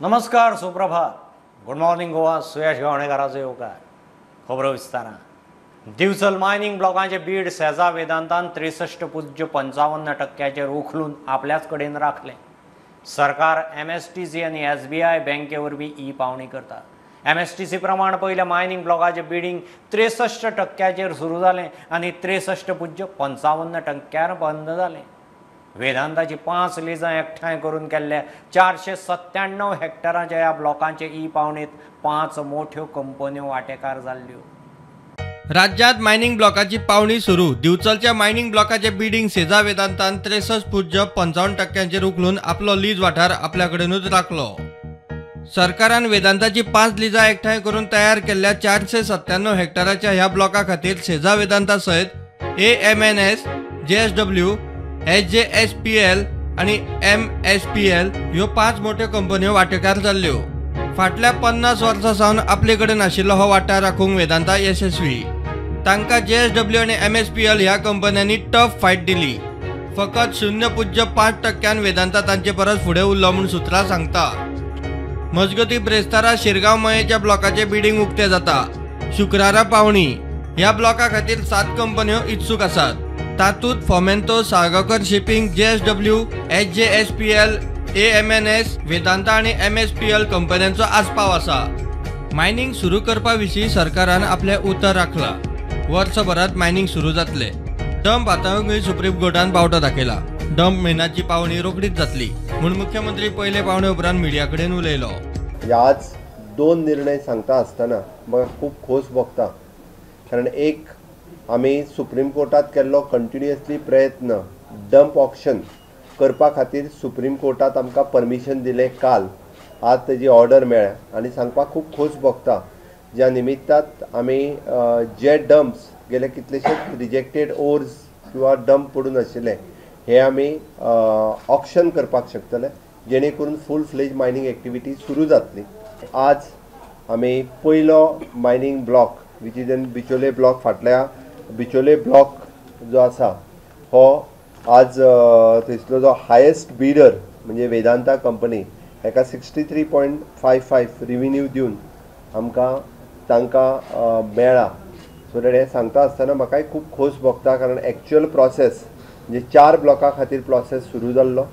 नमस्कार, सुप्रभात. Good morning Goa. Suyash गावणेकाराचो येवकार. खबरो विस्तारान. दिवचल मायनिंग ब्लॉकांचे बीड सेजा वेदांतान 63.55% उखलून आपल्याच कडेन राखले. सरकार MSTC आणि SBI बँके वरवीं ई पावणी करता. MSTC प्रमाण पयल्या मायनिंग ब्लॉकाचे बिडिंग 63% सुरू जालें आनी 63.55% बंद जालें. वेदांताची 5 लिजां एकठांय करून केल्ल्या 497 हेक्टरांच्या ह्या ब्लॉकांचे ई पावणेत 5 मोठ्यो कंपन्यो वांटेकार जाल्ल्यो. राज्यात मायनिंग ब्लॉकाची पावणी सुरू. दिवचलच्या मायनिंग ब्लॉकाचे बिडिंग सेजा वेदांतान 63.55% उखलून आपलो लीज वाठार आपल्याकडेनूच राखलो. सरकारान वेदांताची 5 लिजां एकठांय करून तयार केल्ल्या 497 हेक्टराच्या ह्या ब्लॉका खातीर सेजा वेदांता सयत AMNS, JSW, SJSPL आणि MSPL ह्यो 5 मोठ्यो कंपन्यो वांटेकार जाल्ल्यो. फाटल्या 50 वर्सां सावन आपले कडेन आशिल्लो हो वाठार राखूंक वेदांता यशस्वी. तांकां JSW आणि MSPL ह्या कंपन्यांनी टफ फायट दिली. फकत 0.5% वेदांता तांचे परस फुडें उरलो म्हूण सुत्रां सांगता. मजगती ब्रेस्तारा शिरगांव मयेच्या ब्लॉकाचे बिडिंग उक्ते जाता. शुक्रारा पावणी. ह्या ब्लॉका खातीर 7 कंपन्यो इत्सूक आसात. तातूंत Fomento, Salgaocar shipping, JSW, SJSPL, AMNS, Vedanta आणि MSPL कंपन्यांचो आस्पाव आसा. मायनिंग सुरू करपा विशीं सरकारान आपले उतर राखला. वर्सभरात मायनिंग सुरू जातले. डंप आतांय सुप्रीम कोर्टान पावटो दाखयला. डंप मेनाची पावणी रोखडीच जातली म्हूण मुख्यमंत्री पयले पावणे उपरांत मिडिया कडेन उलयलो. आज 2 निर्णय सांगता आसतना म्हाका खूब खोस भोगता. कारण एक, आमी सुप्रीम कोर्टात केल्लो कंटिन्युअसली प्रयत्न डंप ऑक्शन करपा खातीर सुप्रीम कोर्टात आमकां परमिशन दिलें काल. आज तेजी ऑर्डर मेळ्ळ्या आनी सांगपाक खूब खोस भोगता. ज्या निमित्तात आमी जे डंप्स गेले कितलेशेच रिजेक्टेड ओर्स किंवा डंप पडून आशिल्ले हे आमी ऑक्शन करपाक शकतले, जेणे करून फूल फ्लेज मायनिंग एक्टिविटी सुरू जातली. आज आमी पयलो mining block which is in Bicholim block, फाटल्या बिचोले ब्लॉक जो आसा हो आज थंयसलो जो हायेस्ट बिडर म्हणजे वेदांता कंपनी हेका 63.55 रिव्हेन्यू दिवन आमकां तांकां मेळ्ळा. सो हे सांगता आसतना म्हाकाय खूब खोस भोगता. कारण एक्चुअल प्रोसेस म्हणजे 4 ब्लॉका खातीर प्रोसेस सुरू जाल्लो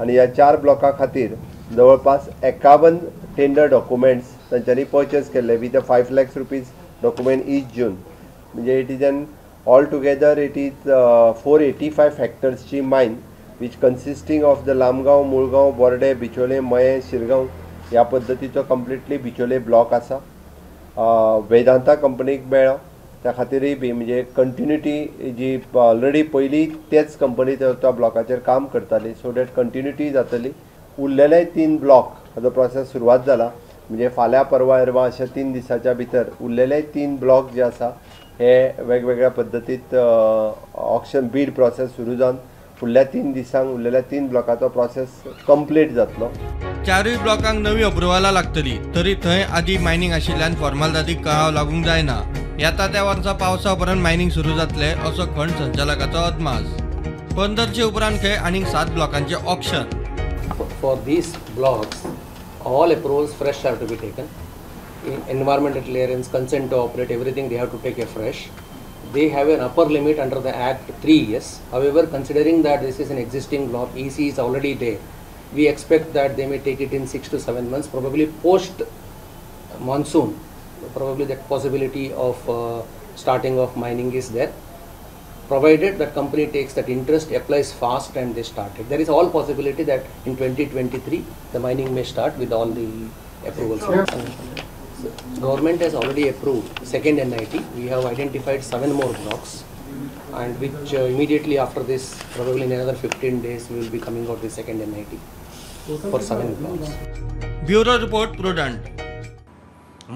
आनी ह्या 4 ब्लॉका खातीर जवळपास 51 टेंडर डॉक्युमेंट्स तांच्यांनी परचेस केल्ले with a 5 lakhs rupees document each June. म्हणजे it is an all together it is 485 हेक्टर्सची mine which consisting of the Lamgao, Mulgao, Borde, Bicholim, Maye, Shirgao ह्या पद्दतीचो कंप्लिटली बिचोले ब्लॉक आसा. वेदांता कंपनीक मेळ्ळो त्या खातीरय बी म्हणजे कंटिन्युटी जी ऑलरेडी पयली तेच कंपनी त्या ब्लॉकाचेर काम करताली, सो डॅट कंटिन्युटी जातली. उरलेले 3 ब्लॉक हाजो प्रोसेस सुरवात जाला. म्हणजे फाल्यां परवा एरवा अशे 3 दिसाच्या भितर उरलेले 3 ब्लॉक जे आसा हे वेगवेगळ्या पद्दतीत ऑक्शन बीड प्रोसेस सुरू जावन फुडल्या 3 दिसांक उरलेल्या 3 ब्लॉकाचो प्रोसेस कंप्लीट जातलो. 4 ब्लॉकांक नवी अप्रुवलां लागतली, तरी थंय आदी मायनिंग आशिल्ल्यान फॉर्मालिटीक कळाव लागूंक जायना. येता त्या वर्सा पावसा उपरांत मायनिंग सुरू जातले असो खंड संचालकाचो अदमास. 15 उपरांत खंय आनीक 7 ब्लॉकांचे auction. For these blocks, all approvals fresh have to be taken. In environmental clearance, consent to operate, everything they have to take a fresh. They have an upper limit under the Act 3 years. However, considering that this is an existing block, EC is already there, we expect that they may take it in 6 to 7 months, probably post monsoon. Probably that possibility of starting of mining is there, provided that company takes that interest, applies fast and they start it. There is all possibility that in 2023 the mining may start with all the approvals. So, government has already approved second NIT. We have identified 7 more blocks, and which immediately after this, probably in another 15 days, we will be coming out with second NIT for 7 blocks. Bureau report prudent.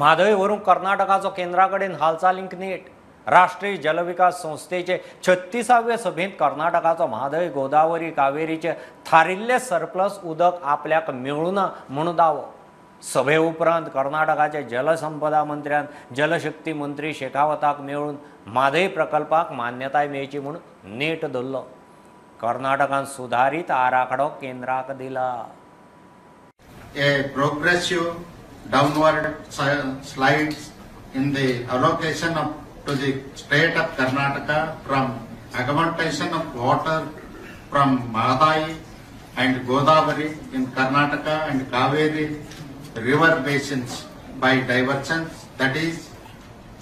Mhadei व्हरूंक कर्नाटकाचो केंद्रा कडेन हालचालींक net. राष्ट्रीय जलविकास संस्थेचे 36व्या सभेत कर्नाटकाचो Mhadei, Godavari, कावेरीचे थारिल्ले surplus उदक आपल्याक मेळुना म्हणून दावो. सभे उपरांत कर्नाटकाचे जलसंपदा मंत्र्यान जलशक्ती मंत्री शेखावताक मेळून म्हादय प्रकल्पाक मान्यताय मेळची म्हणून नेट धरलो. कर्नाटकान सुधारीत आराखडो केंद्राक दिला. a progressive downward slides in the allocation to the state of Karnataka from augmentation of water from Mahadayi and Godavari in Karnataka and Kaveri river basins by diversions, that is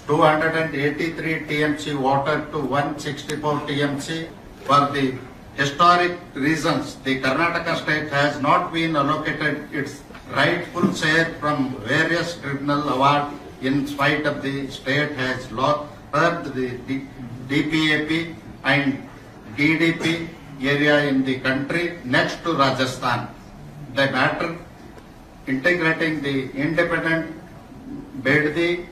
283 TMC water to 164 TMC. For the historic reasons, the Karnataka state has not been allocated its rightful share from various tribunal award in spite of the state has lost the DPAP and DDP area in the country next to Rajasthan. The matter integrating the independent Beddi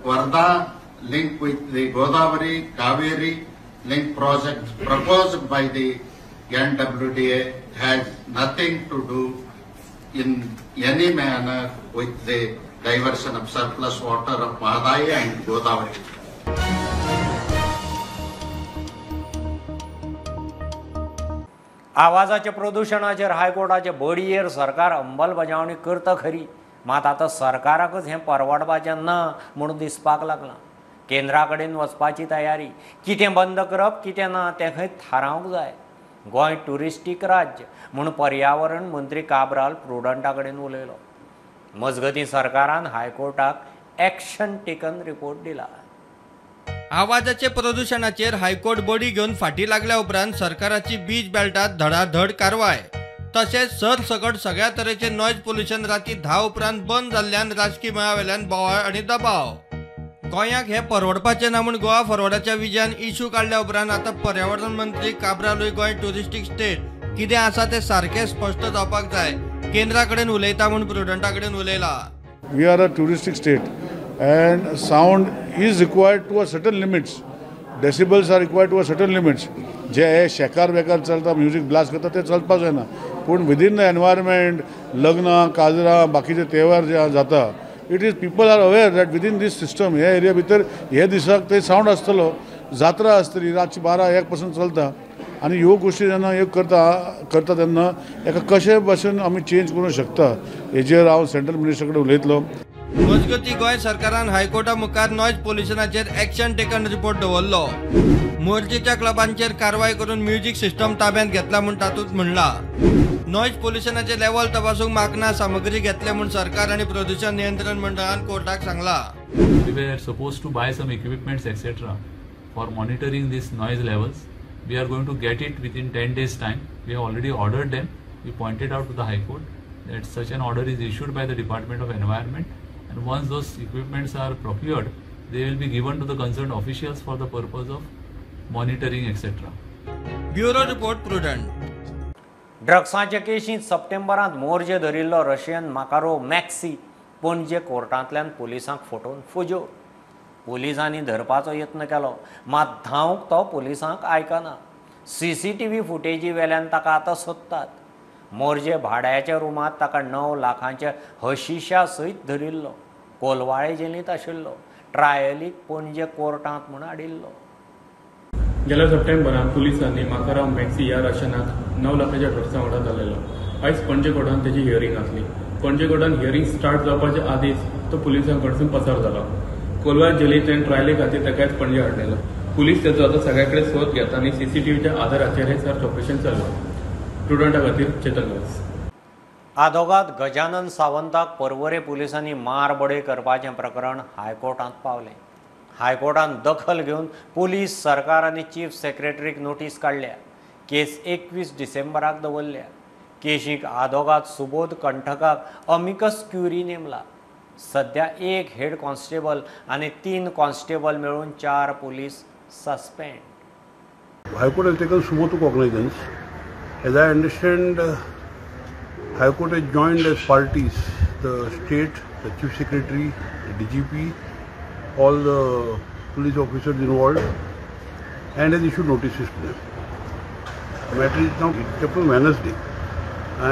Varda link with the Godavari Kaveri link project proposed by the NWDA has nothing to do in any manner with the diversion of surplus water of Mahadayi and Godavari. आवाजाच्या प्रदूषणाचेर हायकोर्टाचे बडयेर सरकार अंमलबजावणी करता खरी, मात आतां सरकाराकच हें परवडपाचें ना म्हणून दिसपाक लागलां. केंद्रा कडेन वचपाची तयारी, कितें बंद करप कितें ना तें खंय थारावंक जाय. गोंय ट्युरिस्टीक राज्य म्हणून पर्यावरण मंत्री काब्राल प्रुडंटा कडेन उलयलो. मजगतीं सरकारान हायकोर्टाक एक्शन टेकन रिपोर्ट दिला. आवाजाचे प्रदूषणाचेर हायकोर्ट बडी घेवन फाटी लागल्या उपरांत सरकाराची बीच बेल्टात धडाधड कारवाय. तशेंच सरसकट सगळ्या तरेचे नॉयज पोल्युशन राती 10 उपरांत बंद जाल्ल्यान राजकीय मेळावेल्यान बोवाळ आनी दबाव. गोंयाक हे परवडपाचें ना म्हूण गोवा फॉरवर्डाच्या विजयान इश्यू काडल्या उपरांत आतां पर्यावरण मंत्री काब्रालूय गोंय ट्युरिस्टीक स्टेट कितें आसा तें सारकें स्पश्ट जावपाक जाय. केंद्रा कडेन उलयता म्हूण प्रुडंटा कडेन उलयला. We are a touristic state and sound is required to a certain limits. Decibels are required to a certain limits. जे हे शेकार बेकार चलता म्युझिक ब्लास्ट करता ते चलपाक जायना. पूण विदीन द एनवायरमेंट लग्न काजरां बाकीचे तेव्हार जे जाता it is people are aware that within this system हे एरिया भितर हे दिसाक ते सावंड आसतलो. जात्रा आसतली रातची 12-1 पासून चलता आनी ह्यो गोश्टी जेन्ना हे करता तेन्ना हेका कशे भाशेन आमी चेंज करूंक शकता हेजेर हांव सेंट्रल मिनिस्टर कडेन उलयतलो. मजगती गोंय सरकारान हायकोर्टा मुखार नॉयज पोल्युशनाचेर एक्शन टेकन रिपोर्ट दवरलो. मोर्चेच्या क्लबांचेर कारवाय करून म्युझिक सिस्टम ताब्यांत घेतला म्हूण तातूंत म्हणला. नॉयज पोल्युशनाचे लेवल तपासूंक मागना सामग्री घेतले म्हूण सरकार आनी प्रदूषण नियंत्रण मंडळान कोर्टाक सांगला. We were supposed to buy some equipments etc. for monitoring these noise levels. We are going to get it within 10 days time. We have already ordered them. We pointed out to the High Court that such an order is issued by the Department of Environment, and once those equipments are procured, they will be given to the concerned officials for the purpose of monitoring etc. Bureau report Prudent. ड्रग्साच्या केशींत सप्टेंबरांत मोर्जे धरिल्लो Russian Makarov Maxim Panaji कोर्टांतल्यान पुलिसांक फटोवन फुजो. पुलिसांनी धरपाचो यत्न केलो, मात धांवंक तो पुलिसांक आयकना. CCTV फुटेजी वेल्यान ताका आतां सोदतात. मोर्जे भाड्याच्या रुमांत ताका 9 लाखांच्या हशिशा सयत धरिल्लो. कोलवाळे जेलींत आशिल्लो. ट्रायलीक पणजे कोर्टांत म्हूण हाडिल्लो. गेल्या सप्टेंबरांत पुलिसांनी माकाराव मॅक्सी ह्या रशियनाक 9 लाखाच्या ड्रग्सा वांगडा धरलेलो. आयज पणजे कोर्टांत तेजी हियरिंग आसली. पणजे कोर्टान हियरिंग स्टार्ट जावपाच्या आदींच तो पुलिसां कडसून पसार जालो. कोलवाळ जेलींत ट्रायले खातीर ताका पणजे हाडलेलो. पुलीस तेचो आतां सगळे कडेन सोद घेता आनी CCTVच्या आधाराचेर हे सर्च ऑपरेशन चालू. स्टुडंटा खातीर चेतन व्हॉइस. आदोगाद गजानन सावंताक पर्वरे पुलिसांनी मारबडे करपाचें प्रकरण हायकोर्टांत पावलें. हायकोर्टान दखल घेवन पुलीस सरकार आनी चीफ सेक्रेटरीक नोटीस काडल्या. केस 21 डिसेंबराक दवरल्या. केशीक आदोगाद सुबोध कंठकाक अमिकस क्युरी नेमला. सध्या 1 हेड कॉन्स्टेबल आनी 3 कॉन्स्टेबल मेळून 4 police suspend. High Court has taken sumo to cognizance. As I understand, High Court has joined as parties the state, the Chief Secretary, the DGP, all the police officers involved, and has issued notices to them. The matter is now kept on Wednesday,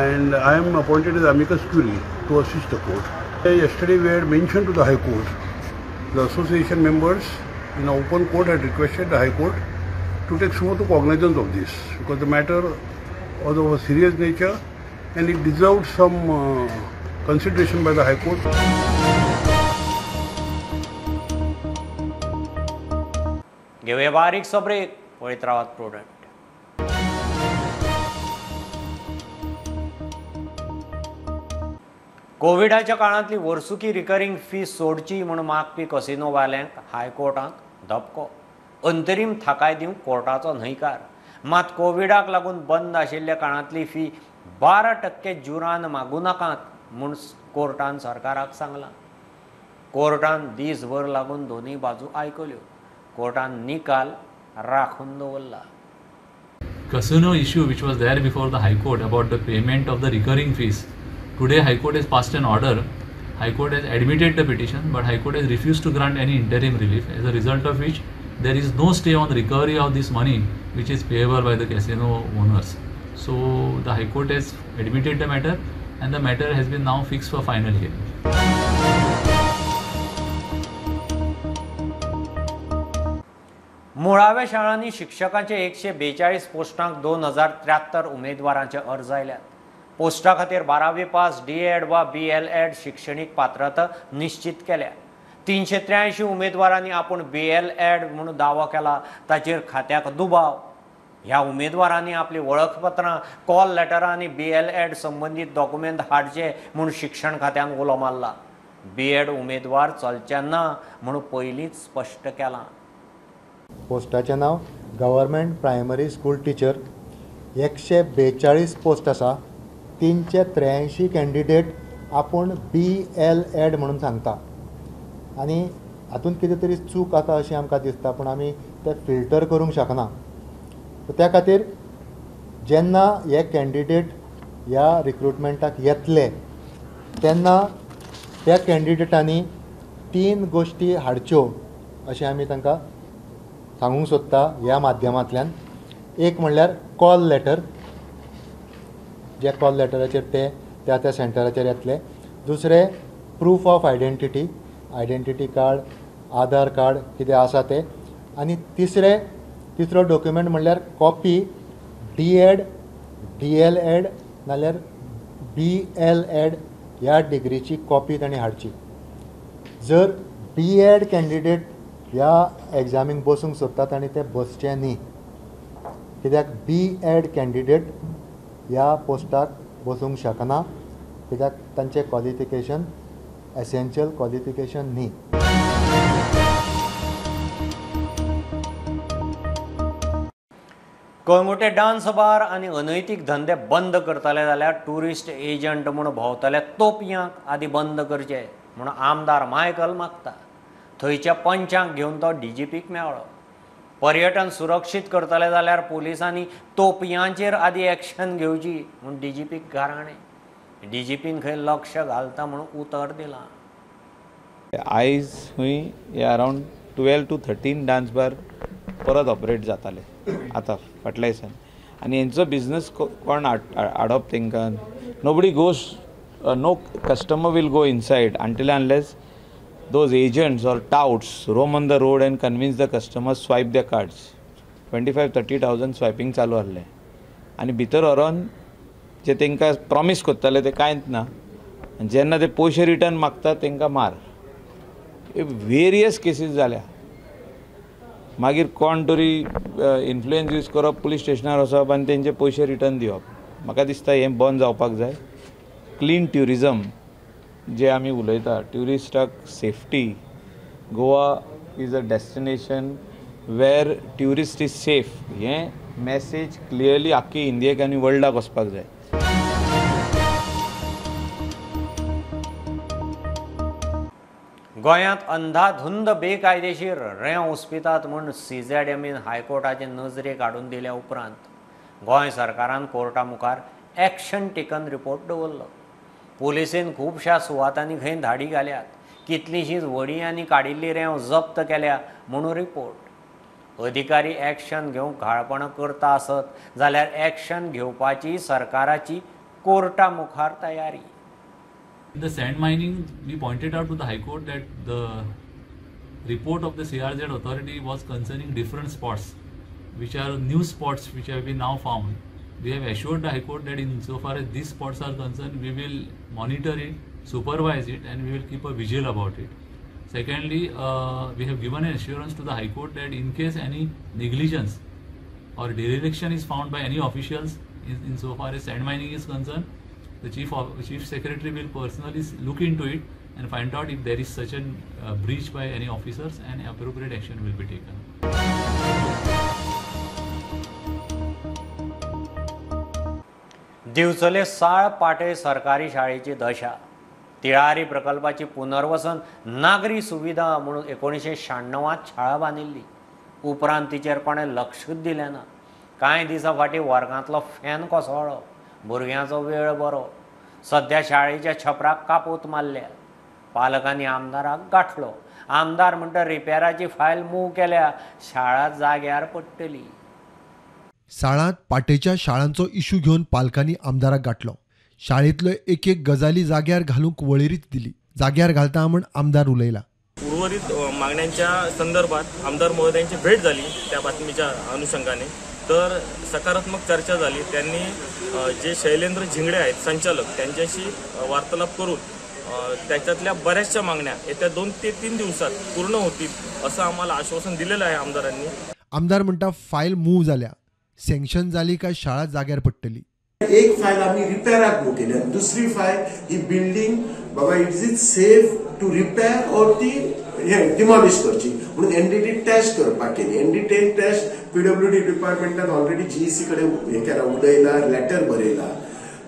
and I am appointed as amicus curiae to assist the court. Yesterday we had mentioned to the High Court, the association members in an open court had requested the High Court to take sumo to cognizance of this, because the matter was of a serious nature and it deserved some consideration by the High Court. घेऊया बारीकसो break, पळयत रावात product. कोविडाच्या काळांतली वर्सुकी recurring fee सोडची म्हणून मागपी कसिनोवाल्यांक हायकोर्टांत धपको. अंतरीम थाकाय दिवंक कोर्टाचो न्हयकार. मात कोविडाक लागून बंद आशिल्ल्या काळांतली फी 12% जुरान मागू नाकात म्हूण कोर्टान सरकाराक सांगलां. कोर्टान दीसभर लागून दोनूय बाजू आयकल्यो. कोर्टान निकाल राखून दवरला. Casino issue which was there before the High Court about the payment of the recurring fees. Today High Court has passed an order. High Court has admitted the petition, but High Court has refused to grant any interim relief, as a result of which there is no stay on the recovery of this money which is payable by the casino owners. So the High Court has admitted the matter and the matter has been now fixed for final hearing. मुळाव्या शाळांनी शिक्षकांचे 142 पोस्टांक 2073 उमेदवारांचे अर्ज आयल्यात. पोस्टा खातीर 12वी pass, D.Ed वा B.L.Ed शिक्षणीक पात्रता निश्चित केल्या. 383 उमेदवारांनी आपूण B.L.Ed म्हणून दावो केला. ताचेर खात्याक दुबाव. ह्या उमेदवारांनी आपली वळखपत्रां, कॉल लेटरां आनी B.L.Ed संबंधीत डॉक्युमेंट हाडचे म्हूण शिक्षण खात्यान उलो मारला. B.Ed उमेदवार चलचे ना म्हणून पयलींच स्पश्ट केलां. पोस्टाचें नांव government primary school teacher. 142 post आसा. 383 कॅन्डिडेट आपूण B.L.Ed म्हणून सांगता आनी हातूंत कितें तरी चूक आसा अशें आमकां दिसता, पूण आमी तें फिल्टर करूंक शकना. त्या खातीर जेन्ना हे कॅन्डिडेट ह्या रिक्रुटमेंटाक येतले तेन्ना त्या कॅन्डिडेटांनी 3 गोश्टी हाडच्यो अशें आमी तांकां सांगूंक सोदता ह्या माध्यमांतल्यान. एक म्हणल्यार कॉल लेटर, जे कॉल लेटराचेर ते त्या सेंटराचेर येतले. दुसरें proof of identity card, Aadhaar card कितें आसा तें. आनी तिसरो डॉक्युमेंट म्हणल्यार कॉपी D.Ed, D.L.Ed नाल्यार B.L.Ed ह्या डिग्रीची कॉपी तांणी हाडची. जर B.Ed कॅन्डिडेट ह्या एग्जामीक बसूंक सोदतात आनी ते बसचे न्ही, कित्याक B.Ed कॅन्डिडेट ह्या पोस्टाक बसूंक शकना, कित्याक तांचें क्वॉलिफिकेशन एसेन्शियल क्वॉलिफिकेशन न्ही. कोयंगुटे डान्स बार आनी अनैतीक धंदे बंद करतले जाल्यार ट्युरिस्ट एजंट म्हूण भोंवतले तोपयांक आदी बंद करचे म्हूण आमदार मायकल मागता. थंयच्या पंचांक घेवन तो DGPक मेळ्ळो. पर्यटन सुरक्षीत करतले जाल्यार पुलिसांनी तोपयांचेर आदी एक्शन घेवची म्हूण DGPक गाराणें. DGPन खंय लक्ष घालता म्हणून उतर दिलां. आयज खंय अरावंड 12 to 13 डान्स बार परत ऑपरेट जाताले आतां फाटल्या दिसांनी. आनी हेंचो बिजनस कोण हाडप तांकां? Nobody goes, no customer will go inside until unless those agents or touts roam on the road and convince the customers swipe their cards. 25-30,000 swiping चालू आसलें आनी भितर व्हरोन जे तांकां प्रॉमीस कोत्ताले ते कांयच ना. जेन्ना ते पयशे रिटर्न मागतात तांकां मार. वेरियस केसीस जाल्या. मागीर कोण तरी इन्फ्लुएन्स यूज करप, पुलीस स्टेशनार वचप आनी तेंचे पयशे रिटर्न दिवप. म्हाका दिसता हें बंद जावपाक जाय. क्लीन ट्युरिजम जे आमी उलयता, ट्युरिस्टाक safety. Goa is a destination where tourist is safe. हें मॅसेज क्लियरली आख्खी इंडियेक आनी वर्ल्डाक वचपाक जाय. गोंयांत अंधाधुंद बेकायदेशीर रेंव उस्पितात म्हूण CZMन हायकोर्टाचे नजरेक हाडून दिल्या उपरांत गोंय सरकारान कोर्टा मुखार एक्शन टेकन रिपोर्ट दवरलो. पुलिसेन खुबश्या सुवातांनी खंय धाडी घाल्यात. कितलींशींच व्हडीं आनी काडिल्ली रेंव जप्त केल्या म्हणून रिपोर्ट. अधिकारी एक्शन घेवंक घाळपणां करता आसत जाल्यार एक्शन घेवपाची सरकाराची कोर्टा मुखार तयारी. In the sand mining, we pointed out to the High Court that the report of the CRZ authority was concerning different spots, which are new spots which have been now found. We have assured the High Court that insofar as these spots are concerned, we will monitor it supervise it, and we will keep a vigil about it. Secondly, we have given an assurance to the High Court that in case any negligence or dereliction is found by any officials in so far as sand mining is concerned, the Chief Secretary will personally look into it and find out if there is such a breach by any officers, and appropriate action will be taken. दिवचले साळ पाटे सरकारी शाळेची दशा. तिळारी प्रकल्पाची पुनर्वसन नागरी सुविधा म्हणून 1996 शाळा बांदिल्ली. उपरांत तिचेर कोणें लक्षच दिलें ना. कांय दिसां फाटीं वर्गांतलो फॅन कोसळ्ळो, भुरग्यांचो वेळ बरो. सध्या शाळेच्या छपराक कापूत मारल्या. पालकांनी आमदाराक गाठलो. आमदार म्हणटा रिपेराची फायल मूव केल्या, शाळा जाग्यार पडटली. साळांत पाटेच्या शाळांचो इशू घेवन पालकांनी आमदाराक गाठलो. शाळेंतल्यो एक एक गजाली जाग्यार घालूंक वळेरीच दिली. जाग्यार घालता म्हण आमदार उलयला. उर्वरित मागण्यांच्या संदर्भात आमदार महोदयांची भेट झाली त्या बातमीच्या अनुषंगाने. तर सकारात्मक चर्चा झाली. त्यांनी जे शैलेंद्र झिंगडे आहेत संचालक, त्यांच्याशी वार्तालाप करून त्याच्यातल्या बऱ्याचशा मागण्या येत्या 2 ते 3 दिवसात पूर्ण होतील असं आम्हाला आश्वासन दिलेलं आहे आमदारांनी. आमदार म्हणटा फायल मूव जाल्या, सँक्शन जाली काय शाळा जाग्यार पडटली. एक फायल आम्ही रिपेराक मूव केली, दुसरी फायल ही बिल्डिंग बाबा is it safe to repair और ती डिमॉलिश करची म्हणून एनडीटी टेस्ट करपाक केली. एनडीटी टेस्ट पीडब्ल्यूडी डिपार्टमेंटान ऑलरेडी जीईसी कडे हे केला, उडयला, लेटर बरयला.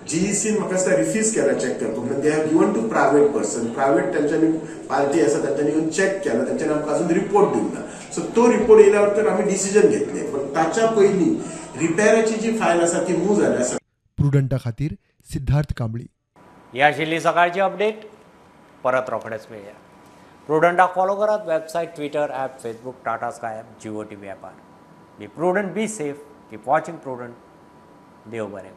जीईसीन म्हाका दिसता रिफ्यूज केला चेक करपाक. म्हणजे they have given to private person, private त्यांच्यानी पार्टी आसा त्यांच्यानी येऊन चेक केला, त्यांच्यानी आमकां अजून रिपोर्ट दिला. सो तो रिपोर्ट येयल्यावर तर आम्ही डिसिजन घेतले. पण ताच्या पयलीं रिपेराची जी फायल आसा ती मूव जाल्या आसा. प्रुडंटा खातीर सिद्धार्थ कांबळी. ही आशिल्ली सकाळची अपडेट. परत रोखडेच मेळया. प्रुडंटाक फॉलो करात. Website, Twitter, app, Facebook, Tata Sky app, Jio TV ॲपार. Be Prudent, be safe, keep watching Prudent. देव बरें.